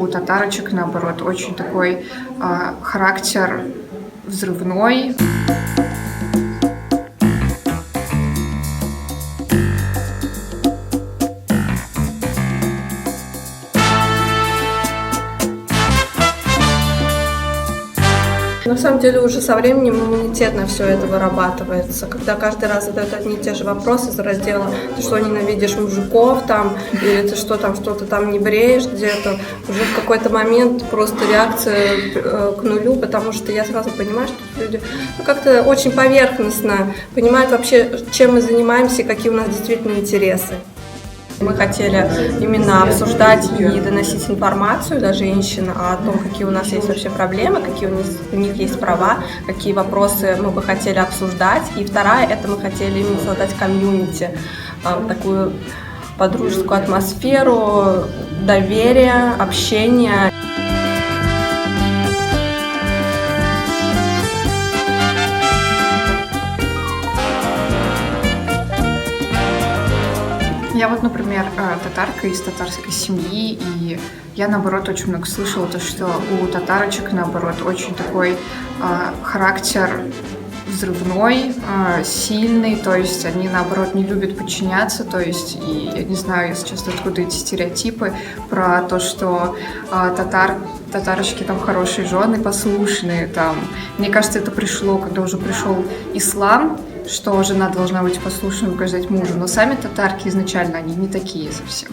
у татарочек, наоборот, очень такой характер взрывной. На самом деле уже со временем иммунитетно все это вырабатывается. Когда каждый раз задают одни и те же вопросы из раздела «ты что, ненавидишь мужиков?» там, или «ты что там, что-то там не бреешь где-то?» Уже в какой-то момент просто реакция к нулю, потому что я сразу понимаю, что люди как-то очень поверхностно понимают вообще, чем мы занимаемся и какие у нас действительно интересы. Мы хотели именно обсуждать и доносить информацию до женщин о том, какие у нас есть вообще проблемы, какие у них есть права, какие вопросы мы бы хотели обсуждать. И вторая, это мы хотели именно создать комьюнити, такую подружескую атмосферу, доверие, общение. Я вот, например, татарка из татарской семьи, и я, наоборот, очень много слышала то, что у татарочек, наоборот, очень такой характер взрывной, сильный, то есть они, наоборот, не любят подчиняться, то есть, и я не знаю, если честно, откуда эти стереотипы про то, что татарочки там хорошие жены, послушные, там, мне кажется, это пришло, когда уже пришел ислам, что жена должна быть послушной, угождать мужу, но сами татарки изначально, они не такие совсем.